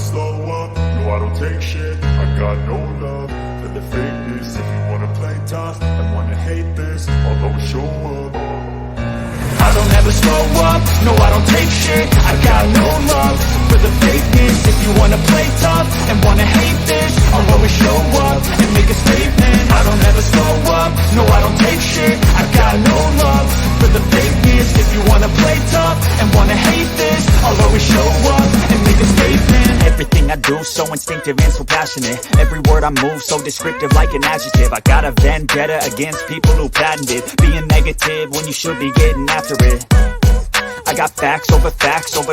slow up, no I don't take shit. I got no love for the fakeness. If you wanna play tough and wanna hate this, I'll always show up. I don't ever slow up, no I don't take shit. I got no love for the fakeness. If you wanna play tough and wanna hate this, I'll always show up and make a statement. I don't ever slow up, no I don't take shit. I got no love for the fakeness. If you wanna play tough and wanna hate this, I'll always show up and make a statement. Everything I do so instinctive and so passionate. Every word I move so descriptive like an adjective. I got a vendetta against people who patented being negative when you should be getting after it. I got facts over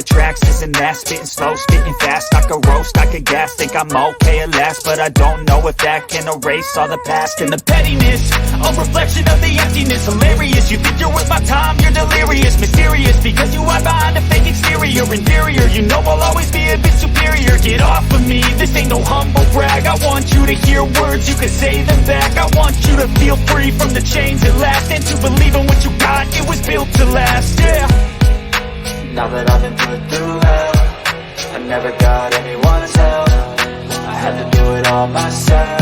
tracks, this and that. Spitting slow, spitting fast. I could roast, I could gas. Think I'm okay at last, but I don't know if that can erase all the past. And the pettiness, a reflection of the emptiness. Hilarious, you think you're worth my time, you're delirious. Mysterious, because you hide behind a fake exterior. Inferior, you know I'll always be a bit superior. Get off of me, this ain't no humble brag. I want you to hear words, you can say them back. I want you to feel free from the chains at last, and to believe in what you got, it was built to last, yeah. Now that I've been put through hell, I never got anyone's help. I had to do it all myself.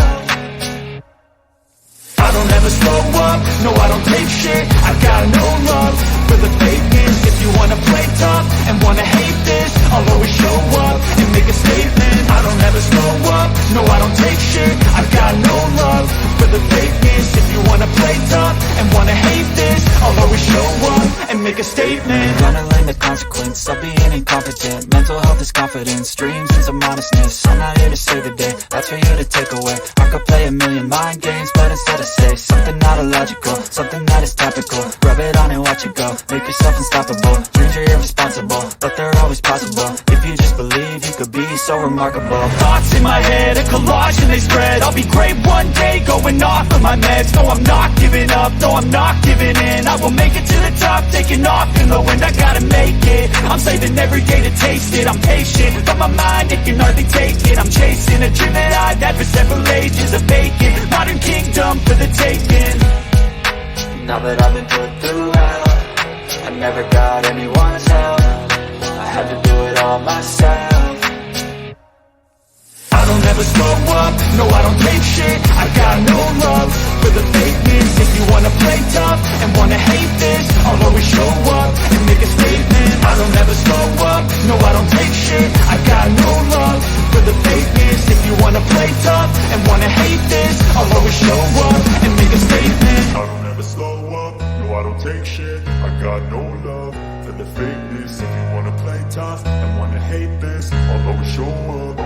I don't ever slow up, no I don't take shit. I got no love for the fakeness. If you wanna play tough and wanna hate this, I'll always show up and make a statement. I don't ever slow up, no I don't take shit. I got no love for the fakeness. If you wanna play tough and wanna hate this, I'll always show up and make a statement. Gonna learn the consequence of being incompetent. Mental health is confidence, dreams and some modestness. I'm not here to save the day, that's for you to take away. I could play a million mind games, but instead I say something not illogical, something that is topical. Rub it on and watch it go, make yourself unstoppable. Dreams are irresponsible, but they're always possible. If you just believe, you could be so remarkable. Thoughts in my head, a collage and they spread. I'll be great one day, going off of my meds. No, I'm not giving up, no, I'm not giving in. I will make it to the top, taking off in the wind. I gotta make it, I'm saving every day to taste it. I'm patient, but my mind, it can hardly take it. I'm chasing a dream that I've had for several ages. A vacant, modern kingdom for the taking. Now that I've been put through hell, I never got anyone's help. I had to do it all myself. I don't ever slow up, no I don't take shit. I got no love for the fakeness. If you wanna play tough and wanna hate this, I'll always show up and make a statement. I don't ever slow up, no I don't take shit. I got no love for the fakeness. If you wanna play tough and wanna hate this, I'll always show up and make a statement. I don't ever slow up, no I don't take shit. I got no love for the fakeness. If you wanna play tough and wanna hate this, I'll always show up.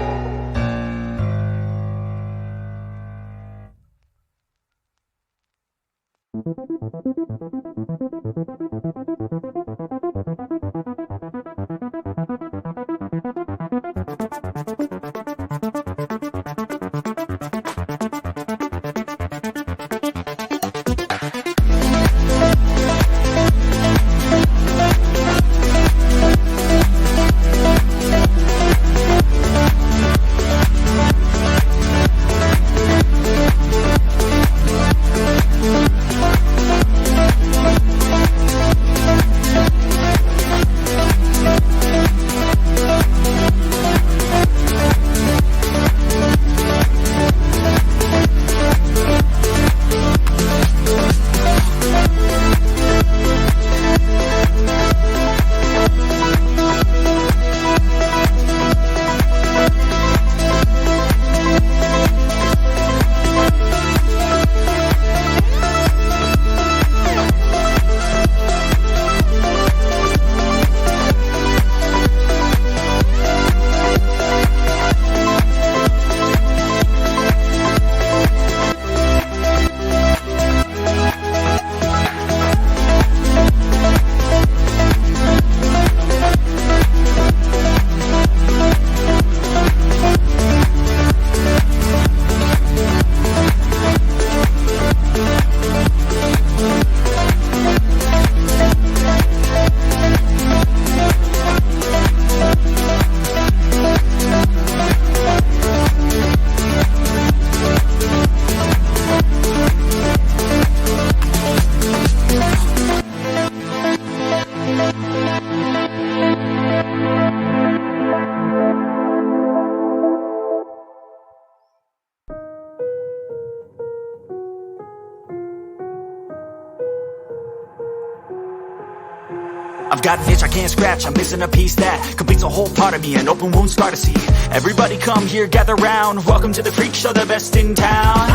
I've got an itch I can't scratch, I'm missing a piece that completes a whole part of me. An open wound scar to see. Everybody come here, gather round. Welcome to the freak show, the best in town.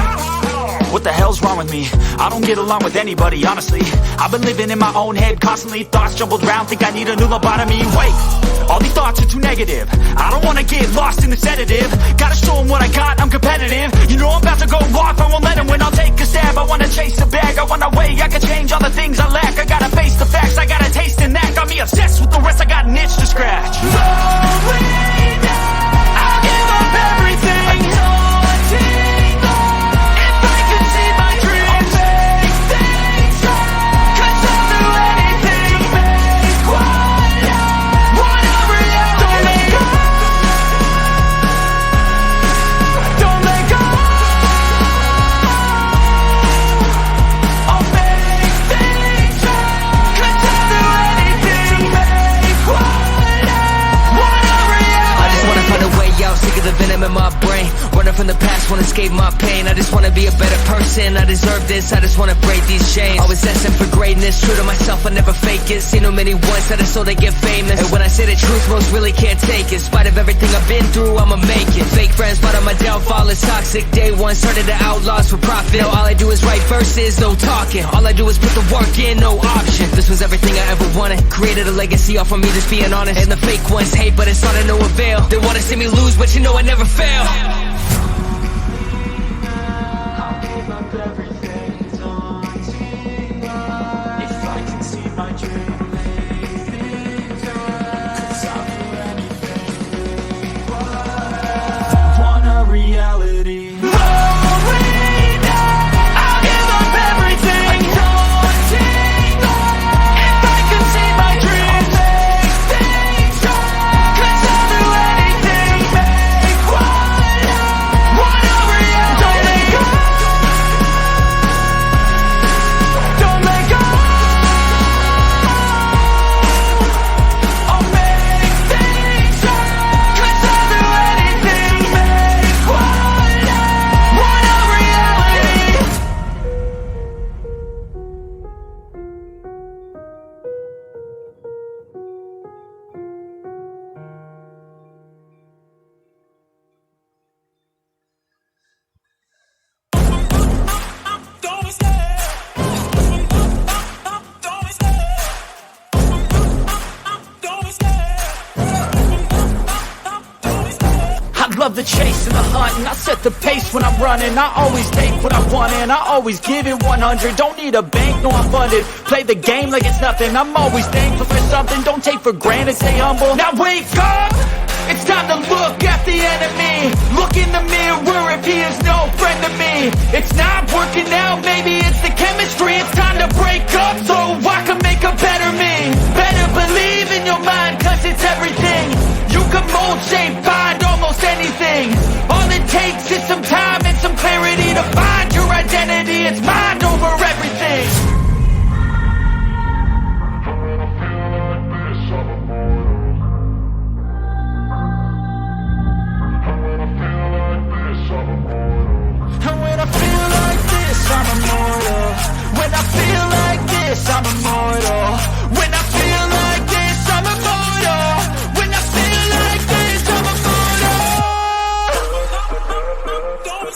What the hell's wrong with me? I don't get along with anybody, honestly. I've been living in my own head constantly. Thoughts jumbled round, think I need a new lobotomy. Wait, all these thoughts are too negative. I don't wanna get lost in the sedative. Gotta show them what I got, I'm competitive. You know I'm about to go off, I won't let them win. I'll take a stab, I wanna chase a bag. I wanna weigh, I can change all the things I lack. I gotta face the facts, I gotta taste and that. Got me obsessed with the rest, I got an itch to scratch. Lonely now, I'll give up everything. The venom in my brain, running from the past, wanna escape my pain. I just wanna be a better person, I deserve this, I just wanna break these chains. Always asking for greatness, true to myself, I never fake it. Seen too many ones that are so they get famous. And when I say the truth, most really can't take it. In spite of everything I've been through, I'ma make it. Fake friends, but on my downfall is toxic. Day one, started to outlaws for profit. Now all I do is write verses, no talking. All I do is put the work in, no option. This was everything I ever wanted. Created a legacy off of me, just being honest. And the fake ones hate, but it's all to no avail. They wanna see me lose, but you know I never fail. I'll give up everything, daunting if I can see my dream. Cause I'll do anything, want a reality. Lonely now, I'll give up everything, daunting if I can see my dream. Cause I'll do anything, make want a reality. Don't let go, don't let go. I'll make things right. Cause I'll do anything, make want a reality. I love the chase and the hunt, and I set the pace when I'm running. I always take what I want and I always give it 100. Don't need a bank, no I'm funded. Play the game like it's nothing. I'm always thankful for something. Don't take for granted, stay humble. Now wake up, it's time to look at the enemy. Look in the mirror if he is no friend to me. It's not working out, maybe it's the chemistry. It's time to break up so I can make a better me. Better believe in your mind, cause it's everything. You can mold, shape, find almost anything. All it takes is some time and some clarity to find your identity. It's mind over everything. And when I feel like this, I'm immortal. When I feel like this, I'm immortal. When I feel like this, I'm immortal. When I feel like this, I'm immortal. Don't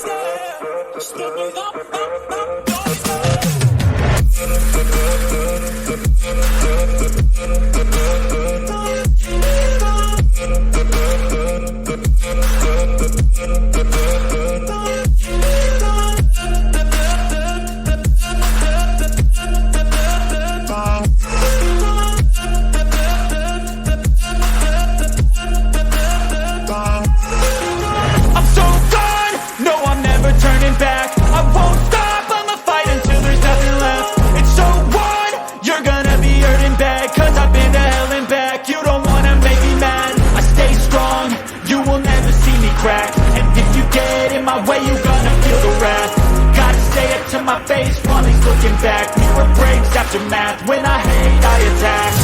I'm so done, no I'm never turning back. I won't stop, I'ma fight until there's nothing left. It's so what? You're gonna be hurting bad, cause I've been to hell and back. You don't wanna make me mad, I stay strong, you will never see me crack. And if you get in my way, you're gonna feel the wrath. Gotta say it to my face while he's looking back. Mirror breaks after math, when I hate I attack.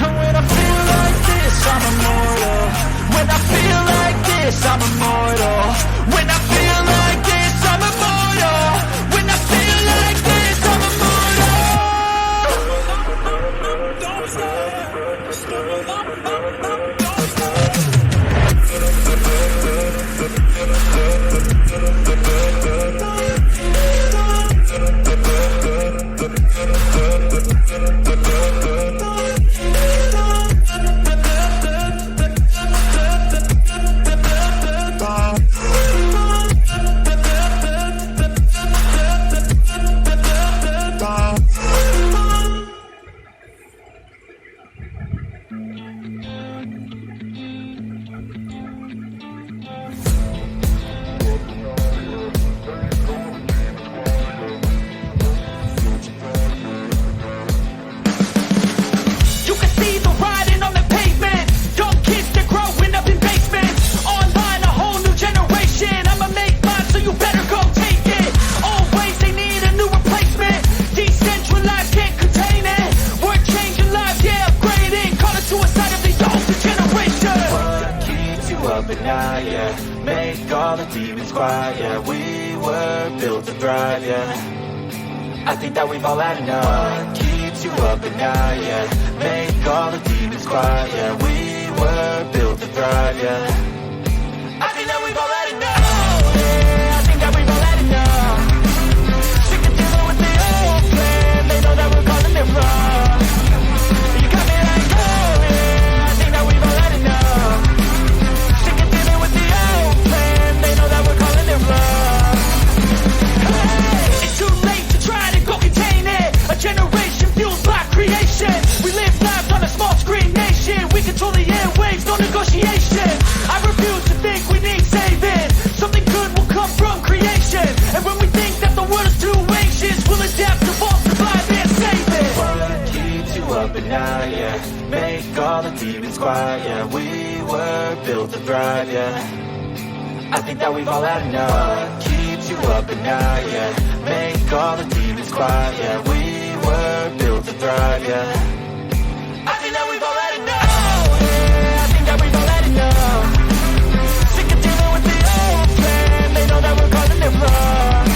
And when I feel like this, I'm immortal. When I feel like built to thrive, yeah. I think that we've all had enough. What keeps you up at night, yeah. Make all the demons quiet, yeah. We were built to thrive, yeah. I think that we've all had enough. Yeah, I think that we've all had enough. Sick of dealing with the old plan. They know that we're calling it wrong. You got me like, oh yeah, I think that we've all had enough. Sick of dealing with the old plan. They know that we're calling it wrong. Hey, it's too late to try to go contain it. A generation fueled by creation. We live lives on a small screen nation. We control the airwaves, no negotiation. I refuse to think we need saving. Something good will come from creation. And when we think that the world is too anxious, we'll adapt, evolve, survive, and save it. What keeps you up at night, yeah. Make all the demons quiet, yeah. We were built to thrive, yeah. I think that we've all had enough. What keeps you up at night, yeah. Make all the demons quiet, yeah. We were built to thrive, yeah. I think that we've all had enough. Yeah, I think that we've all had enough. Sick of dealing with the old plan. They know that we're calling it wrong.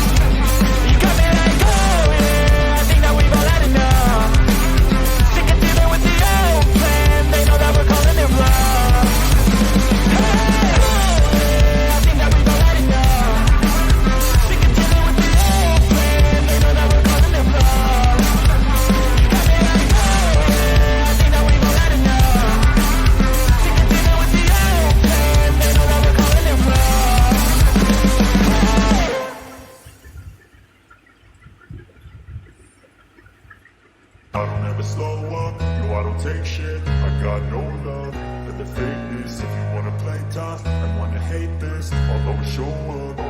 You got me like, oh yeah, I think that we've all had enough. Sick of dealing with the old plan. They know that we're calling it wrong. Hey, oh yeah, I think that we've all had enough. Sick of dealing with the old plan. They know that we're calling it wrong. You got me like, oh yeah, I think that we've all had enough. Sick of dealing with the old plan. They know that we're calling it wrong. I don't ever slow up, no I don't take shit. I got no love for the fakeness. If you wanna play tough and wanna hate this, I'll always show up.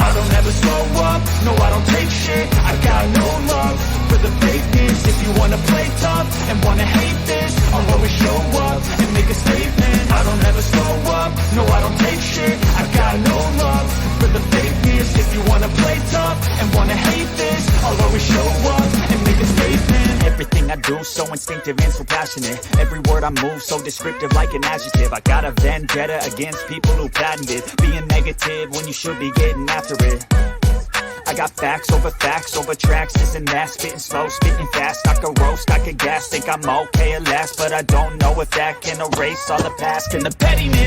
I don't ever slow up, no I don't take shit. I got no love for the fakeness. If you wanna play tough and wanna hate this, I'll always show up and make a statement. I don't ever slow up, no I don't take shit. I got no love for the fakeness. If you wanna play tough and wanna hate this, I'll always show up and make a statement. Everything I do so instinctive and so passionate. Every word I move so descriptive like an adjective. I got a vendetta against people who patented being negative when you should be getting after it. I got facts over tracks, this and that. Spitting slow, spitting fast. I could roast, I could gas. Think I'm okay at last, but I don't know if that can erase all the past. Can the pettiness